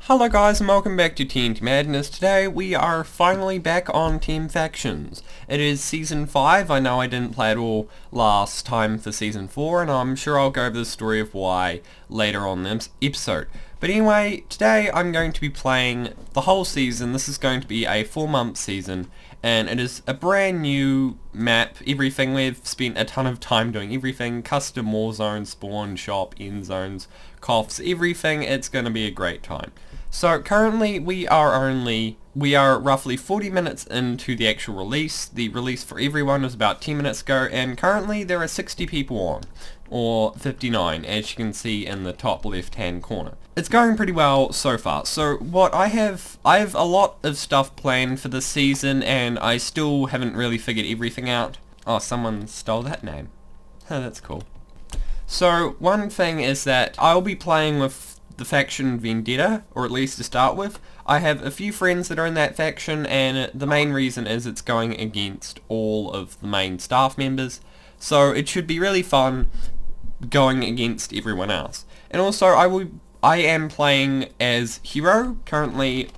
Hello guys and welcome back to TNT Madness. Today we are finally back on TMFactions. It is Season 5, I know I didn't play it all last time for Season 4 and I'm sure I'll go over the story of why later on in this episode. But anyway, today I'm going to be playing the whole season. This is going to be a 4-month season and it is a brand new map, everything. We've spent a ton of time doing everything, custom war zones, spawn, shop, end zones, coughs, everything. It's going to be a great time. So currently we are roughly 40 minutes into the actual release. The release for everyone was about 10 minutes ago and currently there are 60 people on, or 59 as you can see in the top left hand corner. It's going pretty well so far. So what I have a lot of stuff planned for this season and I still haven't really figured everything out. Oh, someone stole that name. Oh, that's cool. So one thing is that I'll be playing with the faction Vendetta, or at least to start with. I have a few friends that are in that faction and the main reason is it's going against all of the main staff members, so it should be really fun going against everyone else. And also I am playing as Hero. Currently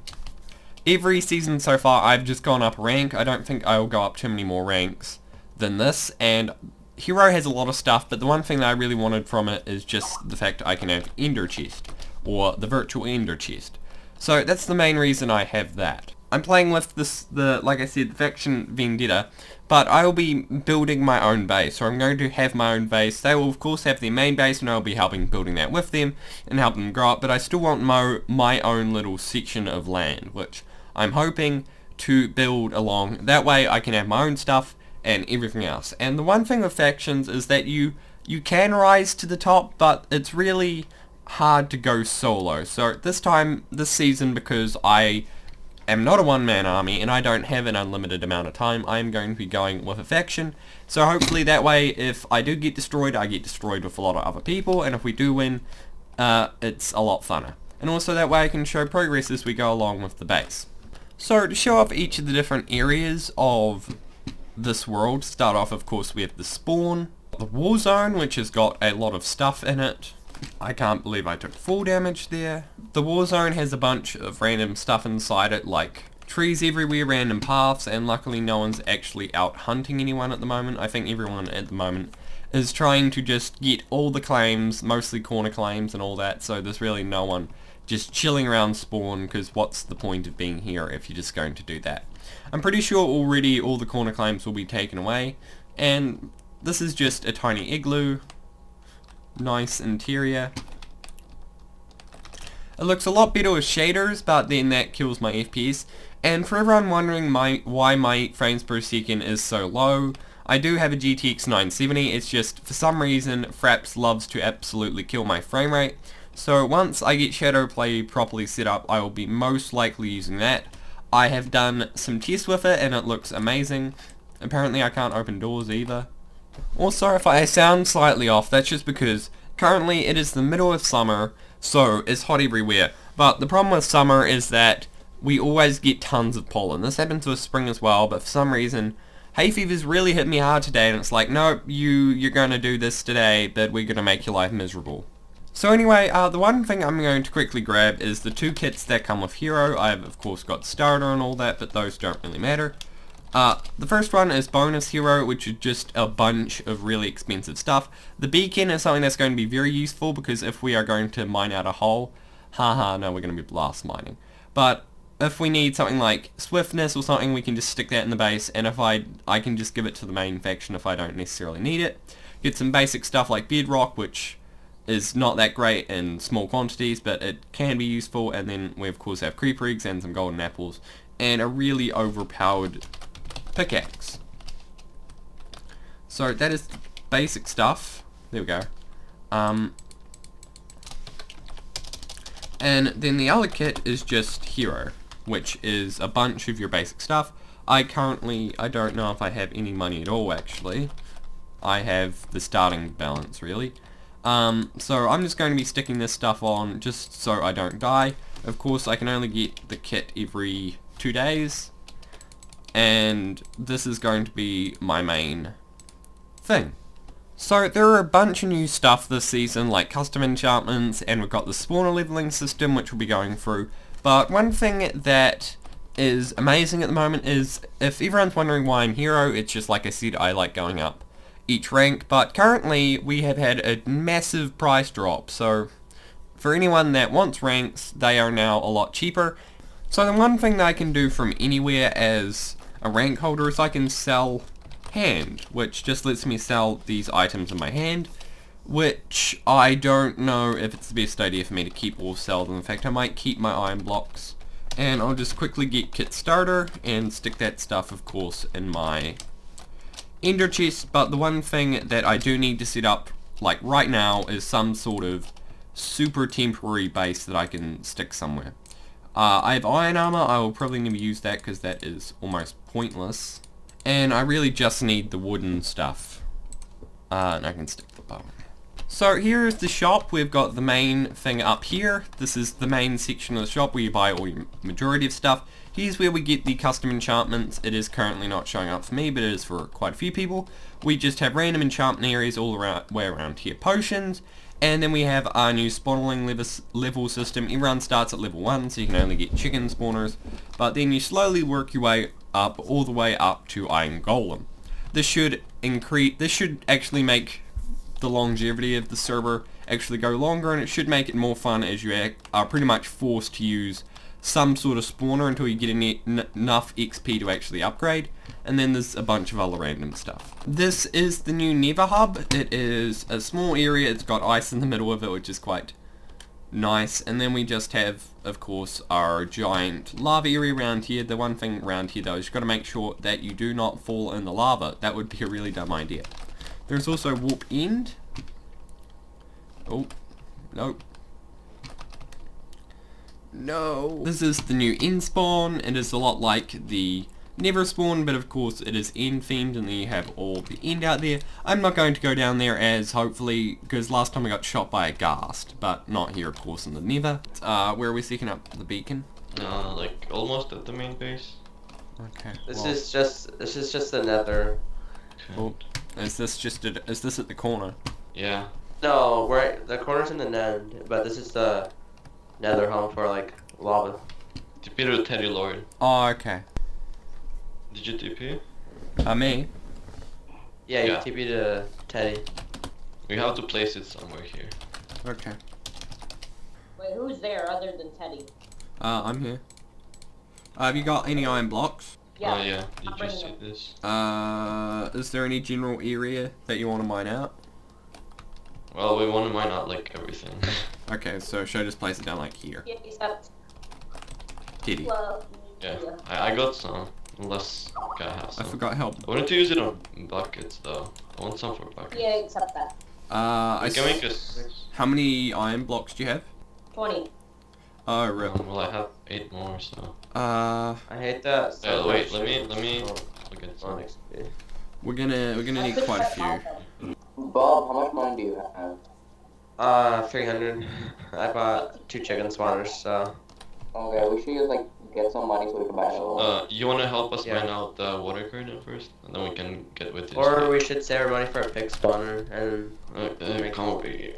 every season so far I've just gone up a rank. I don't think I will go up too many more ranks than this, and Hero has a lot of stuff, but the one thing that I really wanted from it is just the fact I can have Ender Chest, or the virtual Ender Chest. So that's the main reason I have that. I'm playing with like I said, the faction Vendetta, but I will be building my own base. So I'm going to have my own base. They will of course have their main base and I'll be helping building that with them and helping them grow up, but I still want my own little section of land, which I'm hoping to build along. That way I can have my own stuff and everything else. And the one thing with factions is that you can rise to the top, but it's really hard to go solo. So this season, because I am not a one-man army and I don't have an unlimited amount of time, I am going to be going with a faction. So hopefully that way, if I do get destroyed, I get destroyed with a lot of other people, and if we do win, it's a lot funner. And also that way I can show progress as we go along with the base. So to show off each of the different areas of this world, start off of course we have the spawn, the war zone, which has got a lot of stuff in it. I can't believe I took full damage there. The war zone has a bunch of random stuff inside it, like trees everywhere, random paths, and luckily no one's actually out hunting anyone at the moment. I think everyone at the moment is trying to just get all the claims, mostly corner claims and all that, so there's really no one just chilling around spawn, because what's the point of being here if you're just going to do that? I'm pretty sure already all the corner claims will be taken away, and this is just a tiny igloo. Nice interior. It looks a lot better with shaders, but then that kills my FPS. And for everyone wondering why my frames per second is so low, I do have a GTX 970, it's just for some reason Fraps loves to absolutely kill my frame rate. So once I get Shadow Play properly set up, I will be most likely using that. I have done some tests with it and it looks amazing. Apparently I can't open doors either. Also, if I sound slightly off, that's just because currently it is the middle of summer, so it's hot everywhere. But the problem with summer is that we always get tons of pollen. This happens with spring as well, but for some reason hay fever's really hit me hard today, and it's like, nope, you're going to do this today, but we're going to make your life miserable. So anyway, the one thing I'm going to quickly grab is the 2 kits that come with Hero. I've of course got Starter and all that, but those don't really matter. The first one is Bonus Hero, which is just a bunch of really expensive stuff. The beacon is something that's going to be very useful, because if we are going to mine out a hole, no, we're going to be blast mining. But if we need something like swiftness or something, we can just stick that in the base, and if I can just give it to the main faction if I don't necessarily need it. Get some basic stuff like bedrock, which is not that great in small quantities, but it can be useful, and then we of course have creeper eggs and some golden apples, and a really overpowered pickaxe. So that is basic stuff. There we go. And then the other kit is just Hero, which is a bunch of your basic stuff. I don't know if I have any money at all actually. I have the starting balance really. So I'm just going to be sticking this stuff on just so I don't die. Of course I can only get the kit every 2 days. And this is going to be my main thing. So there are a bunch of new stuff this season, like custom enchantments, and we've got the spawner leveling system, which we'll be going through. But one thing that is amazing at the moment is, if everyone's wondering why I'm hero, it's just like I said, I like going up each rank. But currently, we have had a massive price drop, so for anyone that wants ranks, they are now a lot cheaper. So the one thing that I can do from anywhere as a rank holder is I can sell hand, which just lets me sell these items in my hand, which I don't know if it's the best idea for me to keep or sell them. In fact, I might keep my iron blocks, and I'll just quickly get kit starter and stick that stuff, of course, in my ender chest. But the one thing that I do need to set up, like right now, is some sort of super temporary base that I can stick somewhere. I have iron armor. I will probably never use that because that is almost pointless. And I really just need the wooden stuff. And I can stick the bow. So here is the shop. We've got the main thing up here. This is the main section of the shop where you buy all your majority of stuff. Here's where we get the custom enchantments. It is currently not showing up for me, but it is for quite a few people. We just have random enchantment areas all around, way around here. Potions. And then we have our new spawning level system. Everyone starts at level 1, so you can only get chicken spawners. But then you slowly work your way up, all the way up to Iron Golem. This should actually make the longevity of the server actually go longer, and it should make it more fun as you are pretty much forced to use some sort of spawner until you get enough XP to actually upgrade. And then there's a bunch of other random stuff. This is the new Nether Hub. It is a small area. It's got ice in the middle of it, which is quite nice. And then we just have, of course, our giant lava area around here. The one thing around here, though, is you've got to make sure that you do not fall in the lava. That would be a really dumb idea. There's also warp end. Oh, nope. No. This is the new end spawn. It is a lot like the Never spawn, but of course it is end themed, and then you have all the end out there. I'm not going to go down there as hopefully, because last time I got shot by a ghast, but not here of course in the Nether. Where are we setting up the beacon? Like almost at the main base. Okay. This is just the Nether. Okay. Oh, is this at the corner? Yeah. No, the corner's in the end, but this is the Nether home for like lava. TP to Teddy Lord. Oh, okay. Did you TP? Me? Yeah, you TP to Teddy. We have to place it somewhere here. Okay. Wait, who's there other than Teddy? I'm here. Have you got any iron blocks? Yeah. Oh yeah, I'm did you bringing see them. this? Is there any general area that you want to mine out? Well, we want to mine out like everything. Okay, so should I just place it down like here? Yeah, except Teddy. well, Yeah, I got some. Unless guy has I some. forgot help. I wanted to use it on buckets though. I want some for buckets. yeah, except that. We can make us. How many iron blocks do you have? 20. Oh, really? Well, I have 8 more, so. I hate that. Wait, let me look at some. We're gonna need quite a few. Bob, how much money do you have? 300. I bought 2 chicken spawners, so. Okay, we should just like get some money so we can buy another. You wanna help us Yeah. mine out the water garden first, and then we can get with this. Or we should save our money for a pig spawner and. Come over here.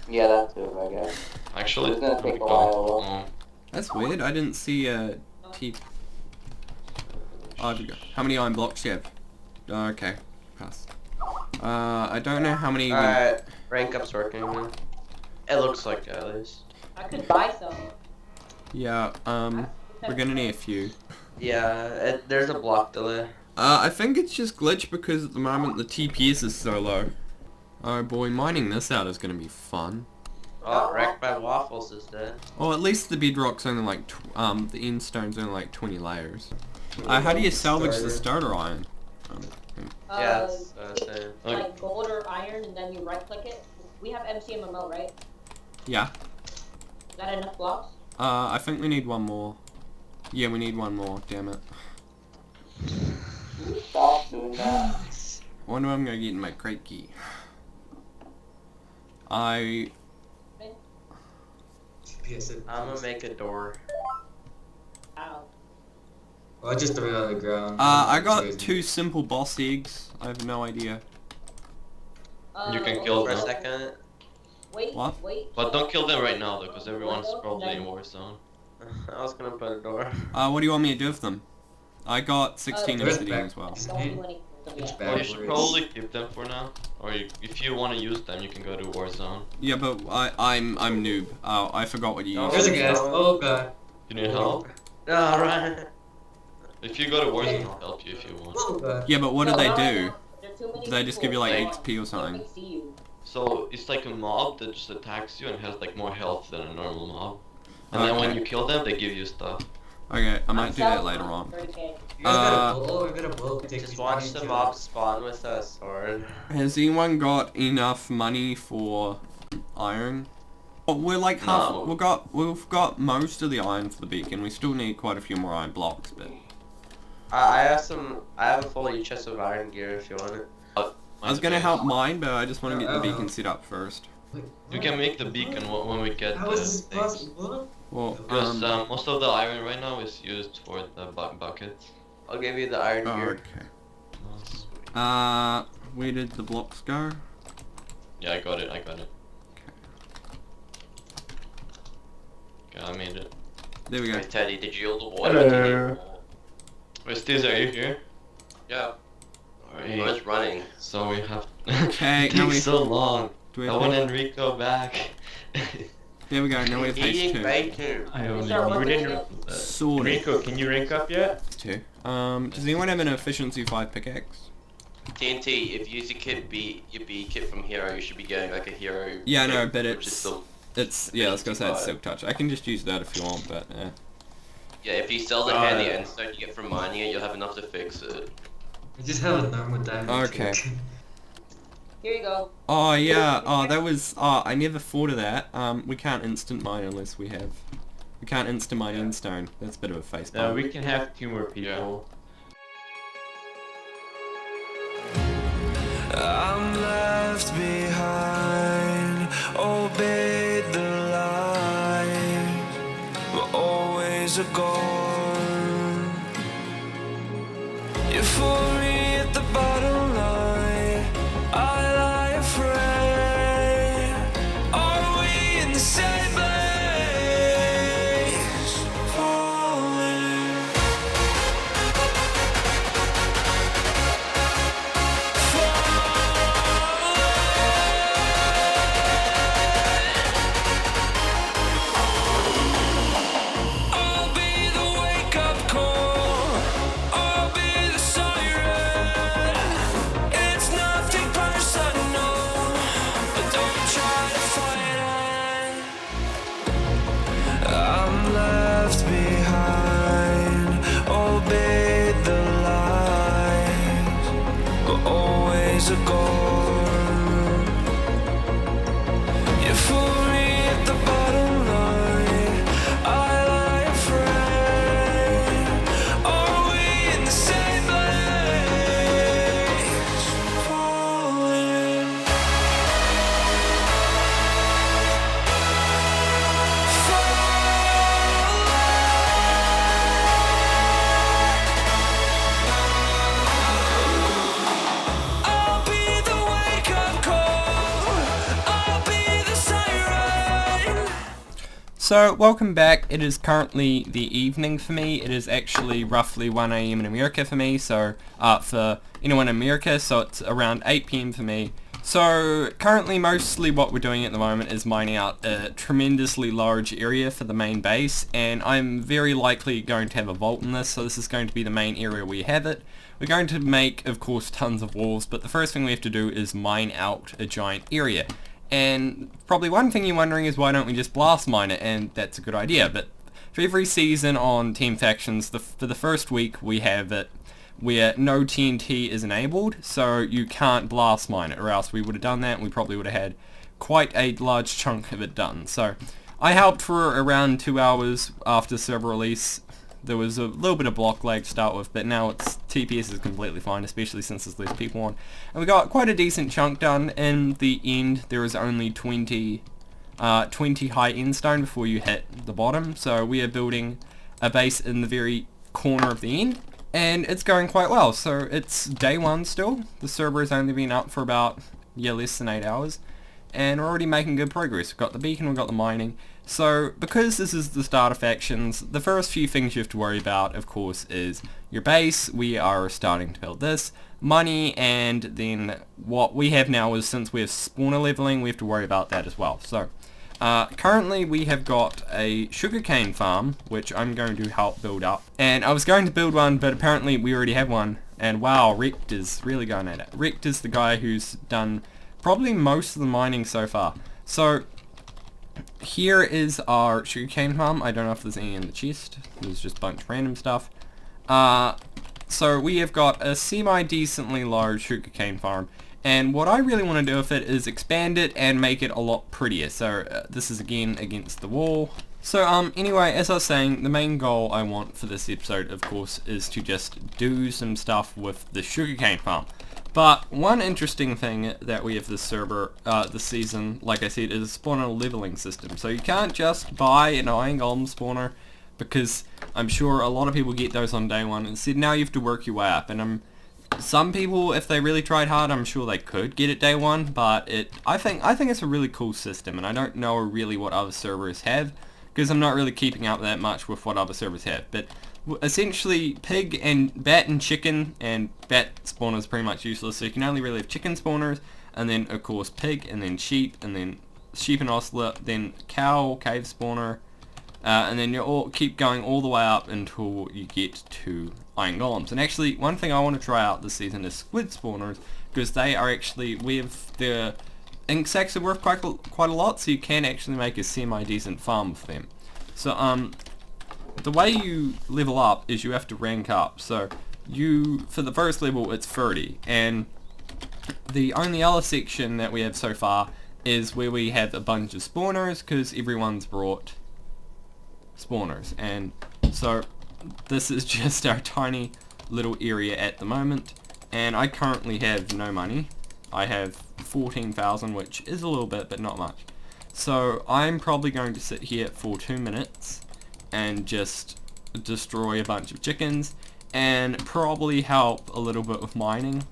Yeah, that too, I guess. Actually, It's gonna take a while. That's weird. I didn't see a T. Oh, there you go. How many iron blocks do you have? Oh, okay, pass. I don't know how many. Alright, rank up's working now. It looks like it, at least. I could buy some. Yeah. We're gonna need a few. Yeah, there's a block delay. I think it's just glitched because at the moment the TPS is so low. Oh boy, mining this out is gonna be fun. Oh, wrecked by waffles is dead. Oh, at least the bedrock's only like, the end stone's only like 20 layers. How do you salvage the starter iron? Yeah, that's what I was saying. Like gold or iron, and then you right click it. We have MCMML, right? Yeah. Is that enough blocks? I think we need one more. Yeah, we need one more, damn it. Stop doing that. I wonder what I'm gonna get in my crate key. I... I'm gonna make a door. Ow. Well, just throw it on the ground. I got 2 simple boss eggs. I have no idea. Just throw it on the ground. I got 2 simple boss eggs. I have no idea. Just throw it on the ground. I have no idea. Just throw it on the ground. I have no idea. You can kill For a them. second. Wait, What? wait. But don't kill them right now though, because everyone's probably in Warzone. I was gonna put a door. What do you want me to do with them? I got 16 There's obsidian as well. Don't do anything with them yet. Well, you should probably keep them for now. Or if you want to use them, you can go to Warzone. Yeah, but I'm noob. Oh, I forgot what you No. used. There's a gas. Oh god. You need help? Alright. If you go to Warzone, I'll help you if you want. Oh god. Yeah, but what do No, they no, do? no. There are too many Do they just give you people. like Like- XP or something? They see you. So it's like a mob that just attacks you and has like more health than a normal mob. And then when Okay. you kill them, they give you stuff. Okay, I might do that South later on. 30K. You guys got a bow? We got a bow. Just watch the mob spawn with a sword. Has anyone got enough money for iron? Oh, we're like half. No. We've got most of the iron for the beacon. We still need quite a few more iron blocks, but I have a full chest of iron gear if you want it. I was gonna help mine, but I just want to get the beacon set up first. You can make the beacon when we get How the is this things. possible? Well, Because most of the iron right now is used for the buckets. I'll give you the iron gear. okay. Where did the blocks go? Yeah, I got it. Okay, I made it. There we go. Hey Teddy, did you hold the water? Wait, Stiz, are you here? Yeah. Alright. Oh, it's running. So we have. Okay, It now takes we- so long. Do we I have want Enrico back. There we go. Now we have Eating H2. bacon. I only Start we working didn't. again. Sorted. Rico, can you rank up yet? Two. Does anyone have an efficiency 5 pickaxe? TNT, if you use your kit your B kit from hero, you should be getting like a hero. Yeah, I know, kit, but which is it's still, yeah. I was gonna say it's 55. silk touch. I can just use that if you want, but yeah. yeah, if you sell the handy and so you get from mining it, you'll have enough to fix it. We just have a normal diamond. Okay. pick. Here you go. Oh yeah. Oh, that was. Oh, I never thought of that. We can't instant mine unless we have. We can't instant mine in stone. That's a bit of a face No, bump. we can have 2 more people. I'm left behind, obeyed the light, but always a gone. You're for me at the bottom line, I lie afraid. Are we in the same place? Falling. I'll be the wake-up call, I'll be the siren. It's nothing personal, but don't try to fight it. I'm left behind, obeyed the light, but always a gone. You're for me at the bottom line, I lie afraid. Are we in the same place? Falling. I'll be the wake-up call, I'll be the siren. So, welcome back. It is currently the evening for me. It is actually roughly 1 AM in America for me, so, for anyone in America, so it's around 8 PM for me. So, currently mostly what we're doing at the moment is mining out a tremendously large area for the main base, and I'm very likely going to have a vault in this, so this is going to be the main area we have it. We're going to make, of course, tons of walls, but the first thing we have to do is mine out a giant area. And probably one thing you're wondering is why don't we just blast mine it, and that's a good idea, but for every season on TMFactions, for the first week we have it where no TNT is enabled, so you can't blast mine it, or else we would have done that and we probably would have had quite a large chunk of it done. So I helped for around 2 hours after server release. There was a little bit of block lag to start with, but now it's TPS is completely fine, especially since there's less people on. And we got quite a decent chunk done. In the end, there is only 20 high end stone before you hit the bottom. So we are building a base in the very corner of the end, and it's going quite well. So it's day 1 still. The server has only been up for about yeah, less than 8 hours, and we're already making good progress. We've got the beacon, we've got the mining. So because this is the start of factions, the first few things you have to worry about, of course, is your base. We are starting to build this. Money, and then what we have now is, since we have spawner leveling, we have to worry about that as well. So currently we have got a sugarcane farm, which I'm going to help build up. And I was going to build one, but apparently we already have one. And wow, Rect is really going at it. Rect is the guy who's done probably most of the mining so far. So here is our sugarcane farm. I don't know if there's any in the chest. There's just a bunch of random stuff. So we have got a semi-decently large sugarcane farm. And what I really want to do with it is expand it and make it a lot prettier. So this is again against the wall. So anyway, as I was saying, the main goal I want for this episode, of course, is to just do some stuff with the sugarcane farm. But one interesting thing that we have this server, this season, like I said, is a spawner leveling system. So you can't just buy an iron golem spawner, because I'm sure a lot of people get those on day one. Instead, now you have to work your way up. And some people, if they really tried hard, I'm sure they could get it day one. But I think it's a really cool system, and I don't know really what other servers have, because I'm not really keeping up that much with what other servers have. But essentially, pig and bat and chicken, and bat spawners are pretty much useless, so you can only really have chicken spawners, and then of course pig, and then sheep and ostler, then cow, cave spawner, and then you keep going all the way up until you get to iron golems. And actually, one thing I want to try out this season is squid spawners, because they are actually, their ink sacks are worth quite a lot, so you can actually make a semi-decent farm with them. So the way you level up is you have to rank up. So for the first level, it's 30, and the only other section that we have so far is where we have a bunch of spawners, because everyone's brought spawners. And so this is just our tiny little area at the moment, and I currently have no money. I have 14,000, which is a little bit, but not much. So I'm probably going to sit here for 2 minutes and just destroy a bunch of chickens, and probably help a little bit with mining,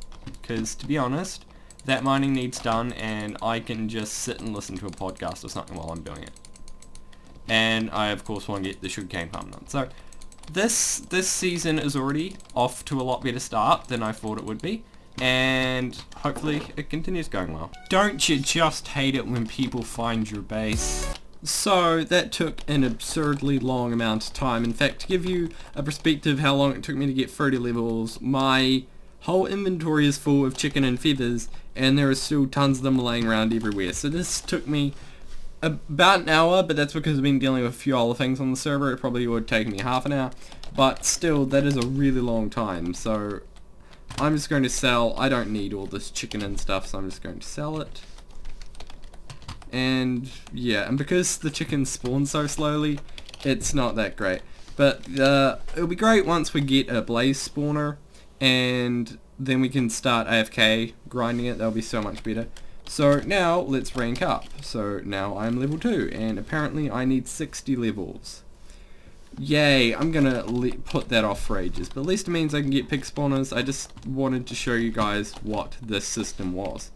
because to be honest, that mining needs done, and I can just sit and listen to a podcast or something while I'm doing it. And I of course want to get the sugarcane farm done. So this season is already off to a lot better start than I thought it would be, and hopefully it continues going well. Don't you just hate it when people find your base? So that took an absurdly long amount of time. In fact, to give you a perspective how long it took me to get 30 levels, my whole inventory is full of chicken and feathers, and there are still tons of them laying around everywhere. So this took me about an hour, but that's because I've been dealing with a few other things on the server. It probably would take me half an hour, but still, that is a really long time. So I'm just going to sell. I don't need all this chicken and stuff, so I'm just going to sell it. And yeah, and because the chickens spawn so slowly, it's not that great. But it'll be great once we get a blaze spawner, and then we can start AFK grinding it. That'll be so much better. So now let's rank up. So now I'm level 2, and apparently I need 60 levels. Yay, I'm gonna put that off for ages, but at least it means I can get pig spawners. I just wanted to show you guys what this system was.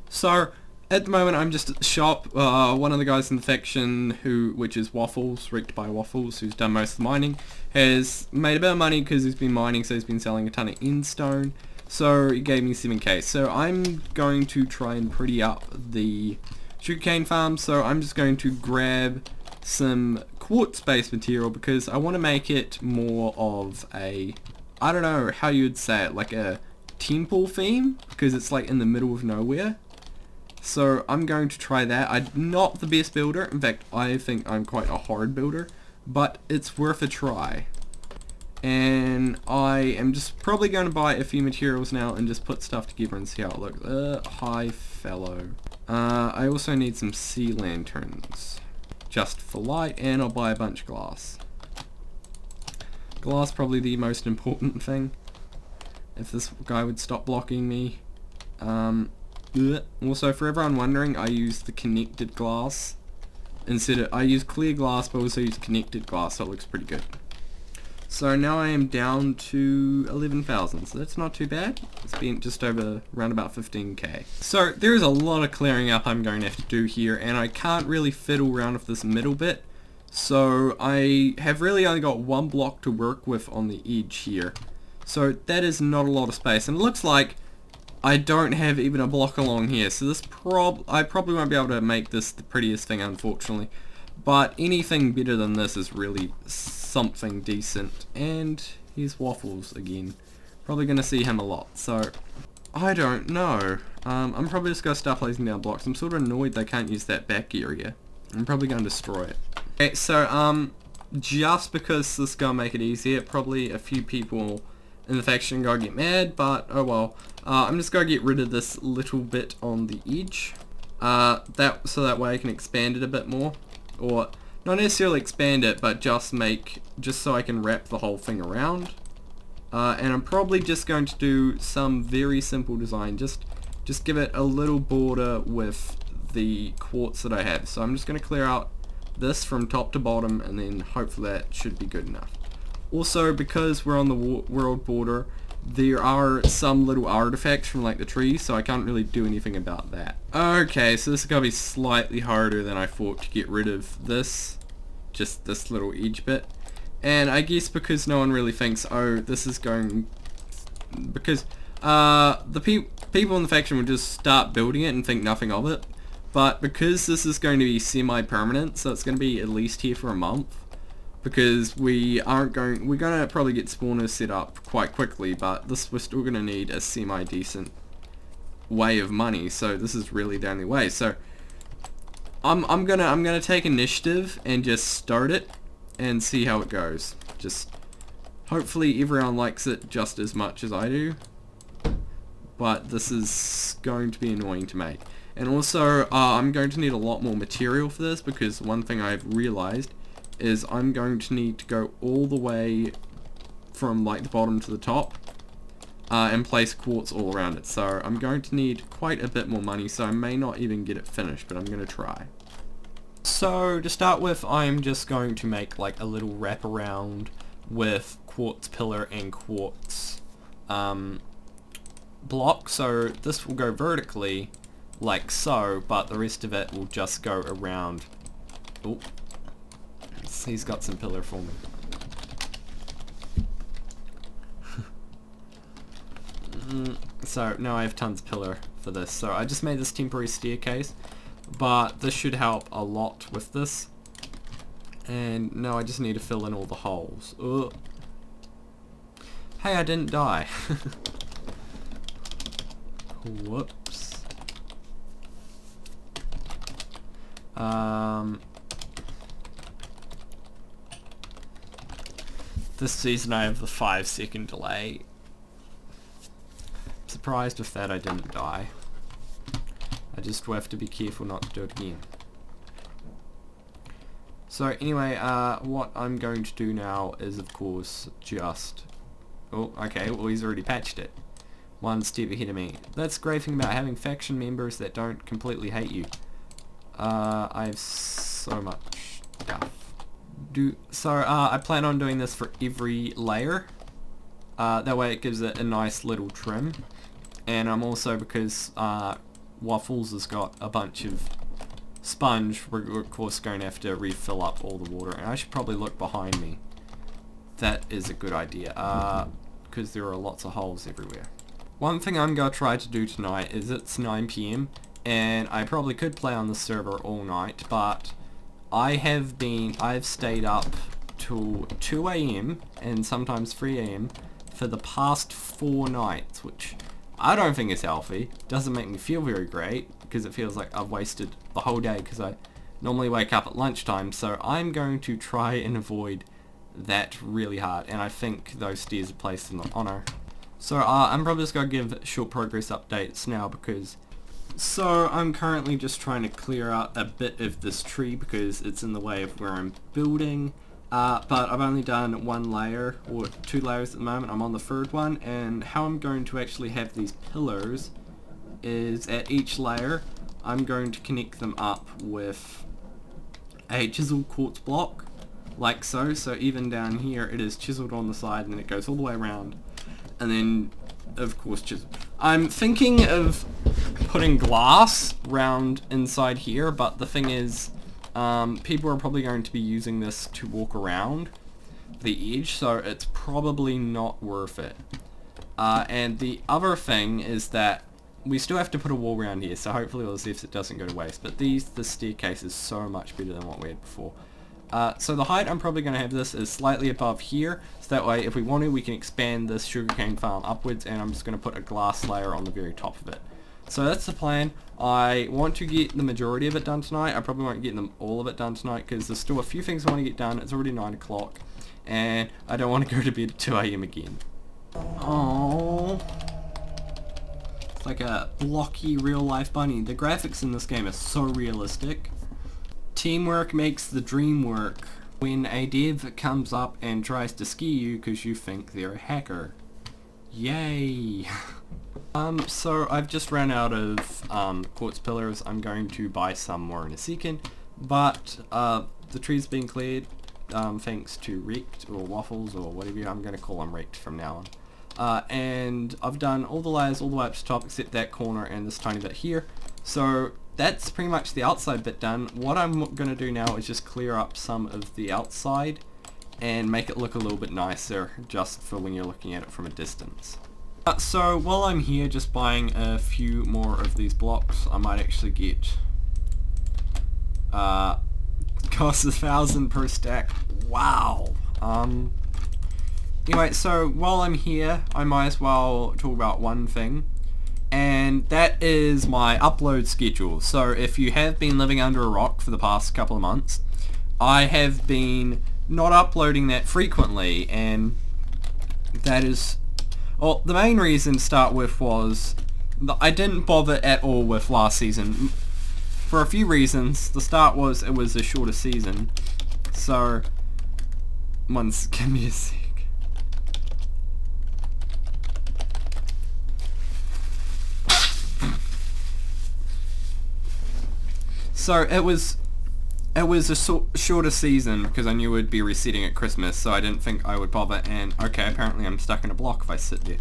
So at the moment I'm just at the shop. One of the guys in the faction, which is Waffles, Wrecked by Waffles, who's done most of the mining, has made a bit of money because he's been mining, so he's been selling a ton of endstone. So he gave me 7k. So I'm going to try and pretty up the sugarcane farm. So I'm just going to grab some quartz-based material, because I want to make it more of a, I don't know how you would say it, like a temple theme, because it's like in the middle of nowhere. So I'm going to try that. I'm not the best builder. In fact, I think I'm quite a hard builder, but it's worth a try. And I am just probably going to buy a few materials now and just put stuff together and see how it looks. Hi, fellow. I also need some sea lanterns, just for light, and I'll buy a bunch of glass. Glass probably the most important thing. If this guy would stop blocking me. Also, for everyone wondering, I use the connected glass instead of, I use clear glass, but also use connected glass, so it looks pretty good. So now I am down to 11,000, so that's not too bad. It's been just over around about 15k. So there's a lot of clearing up I'm going to have to do here, and I can't really fiddle around with this middle bit. So I have really only got one block to work with on the edge here. So that is not a lot of space, and it looks like I don't have even a block along here. So this I probably won't be able to make this the prettiest thing, unfortunately. But anything better than this is really something decent. And here's Waffles again. Probably going to see him a lot. So, I don't know. I'm probably just going to start placing down blocks. I'm sort of annoyed they can't use that back area. I'm probably going to destroy it. Okay, so, just because this is going to make it easier, probably a few people in the faction going to get mad, but oh well. I'm just going to get rid of this little bit on the edge. So that way I can expand it a bit more. Or not necessarily expand it, but just so I can wrap the whole thing around. And I'm probably just going to do some very simple design. Just give it a little border with the quartz that I have. So I'm just going to clear out this from top to bottom, and then hopefully that should be good enough. Also, because we're on the world border, there are some little artifacts from like the trees, so I can't really do anything about that. Okay, so this is going to be slightly harder than I thought to get rid of this, just this little edge bit. And I guess because no one really thinks, oh, this is going, because the people in the faction will just start building it and think nothing of it. But because this is going to be semi-permanent, so it's going to be at least here for a month. Because we're gonna probably get spawners set up quite quickly, but we're still gonna need a semi-decent way of money, so this is really the only way. So I'm gonna take initiative and just start it and see how it goes. Just hopefully everyone likes it just as much as I do, but this is going to be annoying to make. And also I'm going to need a lot more material for this, because one thing I've realized is I'm going to need to go all the way from like the bottom to the top and place quartz all around it. So I'm going to need quite a bit more money, so I may not even get it finished, but I'm going to try. So to start with, I'm just going to make like a little wraparound with quartz pillar and quartz block. So this will go vertically like so, but the rest of it will just go around. Ooh. He's got some pillar for me. So now I have tons of pillar for this. So I just made this temporary staircase, but this should help a lot with this. And now I just need to fill in all the holes. Ugh. Hey, I didn't die. Whoops. This season I have the 5-second delay. I'm surprised with that I didn't die. I just have to be careful not to do it again. So anyway, what I'm going to do now is of course just... Oh, okay, well he's already patched it. One step ahead of me. That's the great thing about having faction members that don't completely hate you. I have so much stuff. I plan on doing this for every layer. That way it gives it a nice little trim. And I'm also, because Waffles has got a bunch of sponge, we're of course going to have to refill up all the water. And I should probably look behind me. That is a good idea, because there are lots of holes everywhere. One thing I'm going to try to do tonight is it's 9 PM, and I probably could play on the server all night, but I've stayed up till 2 AM and sometimes 3 AM for the past 4 nights, which I don't think is healthy. Doesn't make me feel very great, because it feels like I've wasted the whole day, because I normally wake up at lunchtime. So I'm going to try and avoid that really hard, and I think those stairs are placed in the honor. So I'm probably just going to give short progress updates now, because... So I'm currently just trying to clear out a bit of this tree because it's in the way of where I'm building, but I've only done 1 layer or 2 layers at the moment. I'm on the 3rd one, and how I'm going to actually have these pillars is at each layer I'm going to connect them up with a chiseled quartz block like so. So even down here, it is chiseled on the side, and then it goes all the way around, and then of course chiseled. I'm thinking of putting glass round inside here, but the thing is, people are probably going to be using this to walk around the edge, so it's probably not worth it. And the other thing is that we still have to put a wall around here, so hopefully we'll see if it doesn't go to waste. But the staircase is so much better than what we had before. So the height I'm probably going to have this is slightly above here, so that way if we want to we can expand this sugarcane farm upwards, and I'm just going to put a glass layer on the very top of it. So that's the plan. I want to get the majority of it done tonight. I probably won't get all of it done tonight because there's still a few things I want to get done. It's already 9 o'clock and I don't want to go to bed at 2 AM again. Oh, it's like a blocky real life bunny. The graphics in this game are so realistic. Teamwork makes the dream work. When a dev comes up and tries to ski you because you think they're a hacker. Yay! So I've just ran out of quartz pillars. I'm going to buy some more in a second, but the tree's been cleared thanks to Wrecked or Waffles or whatever I'm going to call them, Wrecked from now on. And I've done all the layers all the way up to the top except that corner and this tiny bit here. So that's pretty much the outside bit done. What I'm going to do now is just clear up some of the outside and make it look a little bit nicer just for when you're looking at it from a distance. So while I'm here just buying a few more of these blocks, I might actually get costs 1,000 per stack. Wow. Anyway, so while I'm here I might as well talk about one thing, and that is my upload schedule. So if you have been living under a rock for the past couple of months, I have been not uploading that frequently, and that is, well, the main reason to start with was that I didn't bother at all with last season for a few reasons. The start was it was a shorter season, so give me a sec. So it was a shorter season because I knew it would be resetting at Christmas, so I didn't think I would bother, and okay, apparently I'm stuck in a block if I sit there.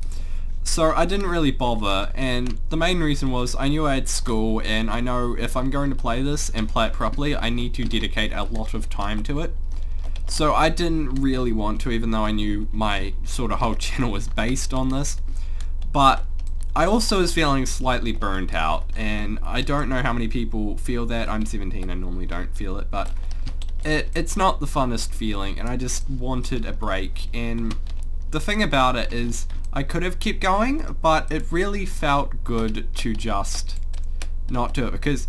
So I didn't really bother, and the main reason was I knew I had school, and I know if I'm going to play this and play it properly, I need to dedicate a lot of time to it. So I didn't really want to, even though I knew my sort of whole channel was based on this. But I also was feeling slightly burnt out, and I don't know how many people feel that. I'm 17, I normally don't feel it, but it's not the funnest feeling, and I just wanted a break. And the thing about it is I could have kept going, but it really felt good to just not do it, because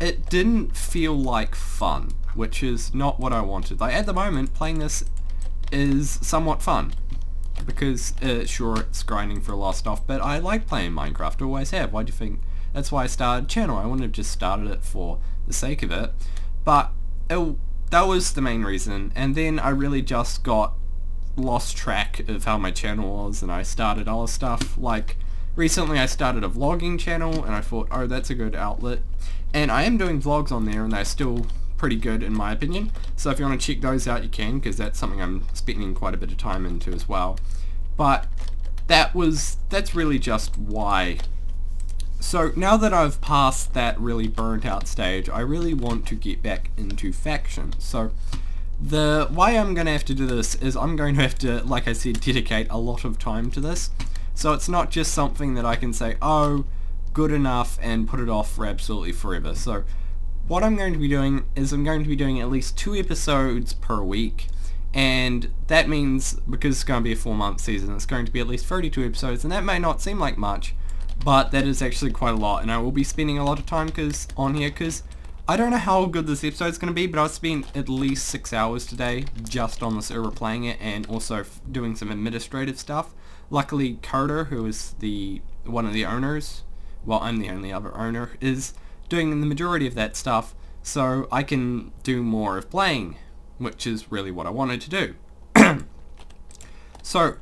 it didn't feel like fun, which is not what I wanted. Like at the moment, playing this is somewhat fun, because sure, it's grinding for a lot of stuff, but I like playing Minecraft, always have. Why do you think? That's why I started the channel. I wouldn't have just started it for the sake of it, but that was the main reason. And then I really just lost track of how my channel was, and I started other stuff. Like recently I started a vlogging channel, and I thought, oh, that's a good outlet, and I am doing vlogs on there, and they're still pretty good in my opinion. So if you want to check those out, you can, because that's something I'm spending quite a bit of time into as well. But that's really just why. So now that I've passed that really burnt out stage, I really want to get back into factions. So the way I'm going to have to do this is I'm going to have to, like I said, dedicate a lot of time to this. So it's not just something that I can say, oh, good enough, and put it off for absolutely forever. So what I'm going to be doing is I'm going to be doing at least 2 episodes per week, and that means, because it's going to be a 4-month season, it's going to be at least 32 episodes, and that may not seem like much, but that is actually quite a lot, and I will be spending a lot of time on here, because I don't know how good this episode is going to be, but I've spent at least 6 hours today just on the server playing it, and also doing some administrative stuff. Luckily, Carter, who is one of the owners, well, I'm the only other owner, is doing the majority of that stuff, so I can do more of playing, which is really what I wanted to do. So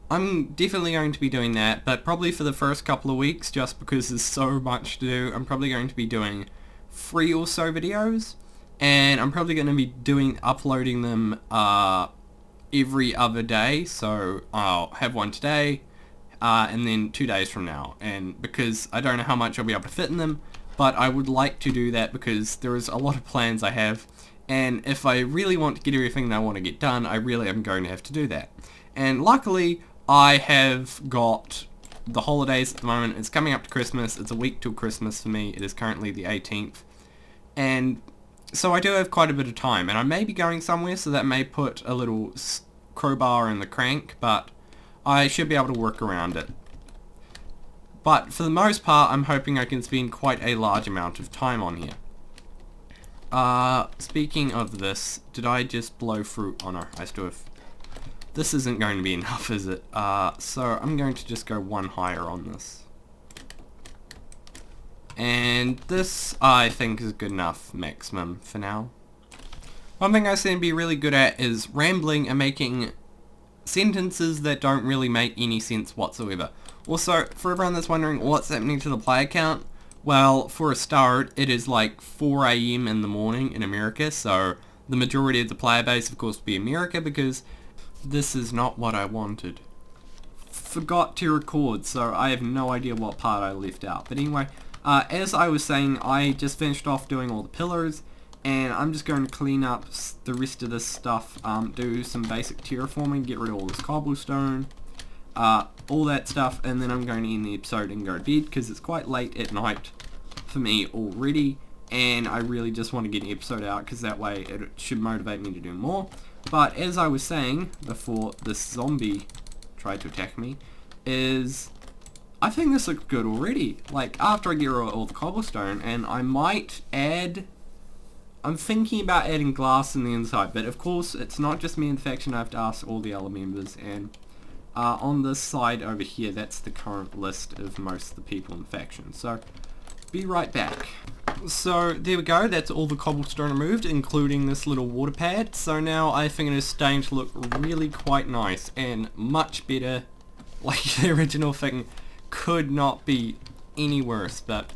I'm definitely going to be doing that, but probably for the first couple of weeks, just because there's so much to do, I'm probably going to be doing 3 or so videos. and I'm probably going to be uploading them every other day. So I'll have one today, and then 2 days from now. And because I don't know how much I'll be able to fit in them, but I would like to do that because there is a lot of plans I have. And if I really want to get everything that I want to get done, I really am going to have to do that. And luckily, I have got the holidays at the moment. It's coming up to Christmas. It's a week till Christmas for me. It is currently the 18th. And so I do have quite a bit of time. And I may be going somewhere, so that may put a little crowbar in the crank, but I should be able to work around it. But for the most part, I'm hoping I can spend quite a large amount of time on here. Speaking of this, did I just blow through? Oh no, I still have... This isn't going to be enough, is it? So I'm going to just go one higher on this. And this, I think, is good enough maximum for now. One thing I seem to be really good at is rambling and making sentences that don't really make any sense whatsoever. Also, for everyone that's wondering what's happening to the player count, well, for a start, it is like 4 AM in the morning in America, so the majority of the player base, of course, will be America, because this is not what I wanted. Forgot to record, so I have no idea what part I left out. But anyway, as I was saying, I just finished off doing all the pillars, and I'm just going to clean up the rest of this stuff, do some basic terraforming, get rid of all this cobblestone, all that stuff, and then I'm going to end the episode and go to bed because it's quite late at night for me already, and I really just want to get an episode out because that way it should motivate me to do more. But as I was saying before this zombie tried to attack me, is I think this looks good already. Like, after I get rid of all the cobblestone, and I might add... I'm thinking about adding glass in the inside, but of course it's not just me in the faction, I have to ask all the other members, and on this side over here, that's the current list of most of the people in the faction. So, be right back. So, there we go, that's all the cobblestone removed, including this little water pad. So now I think it is starting to look really quite nice, and much better. Like, the original thing could not be any worse, but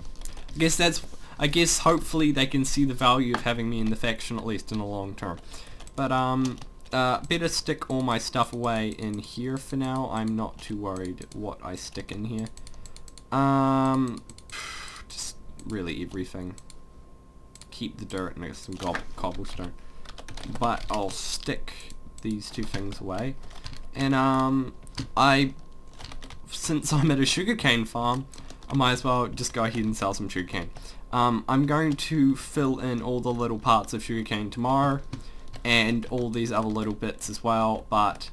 I guess hopefully they can see the value of having me in the faction, at least in the long term. But, better stick all my stuff away in here for now. I'm not too worried what I stick in here. Just really everything. Keep the dirt and some cobblestone. But I'll stick these two things away. And, since I'm at a sugarcane farm, I might as well just go ahead and sell some sugarcane. I'm going to fill in all the little parts of sugarcane tomorrow, and all these other little bits as well, but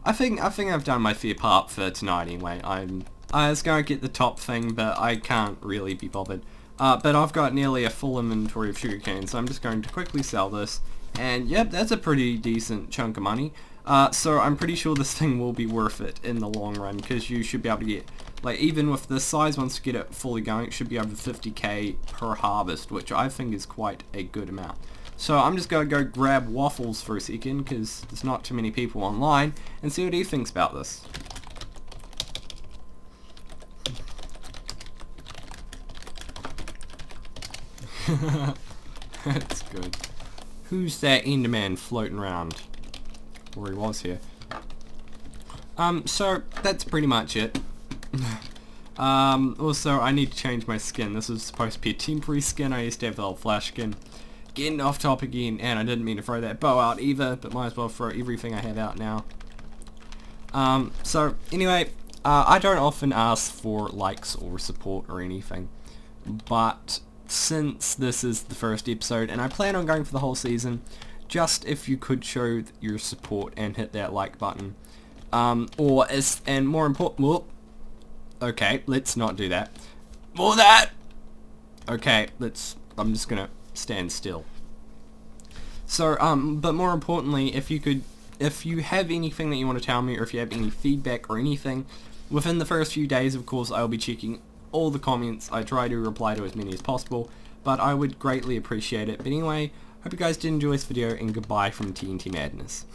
I think I've done my fair part for tonight anyway. I was going to get the top thing, but I can't really be bothered. But I've got nearly a full inventory of sugarcane, so I'm just going to quickly sell this, and yep, that's a pretty decent chunk of money. So I'm pretty sure this thing will be worth it in the long run, because you should be able to get, like, even with this size, once you get it fully going, it should be over 50k per harvest, which I think is quite a good amount. So I'm just going to go grab Waffles for a second, because there's not too many people online, and see what he thinks about this. That's good. Who's that Enderman floating around? Or he was here. So that's pretty much it. Also, I need to change my skin. This was supposed to be a temporary skin. I used to have the old flash skin. Getting off topic again, and I didn't mean to throw that bow out either, but might as well throw everything I have out now. So anyway, I don't often ask for likes or support or anything, but since this is the first episode, and I plan on going for the whole season, just if you could show your support and hit that like button. And more important, well, okay, let's not do that. More that! Okay, I'm just gonna stand still. So, but more importantly, if you have anything that you want to tell me, or if you have any feedback or anything, within the first few days, of course, I'll be checking all the comments. I try to reply to as many as possible, but I would greatly appreciate it. But anyway, hope you guys did enjoy this video, and goodbye from TNT Madness.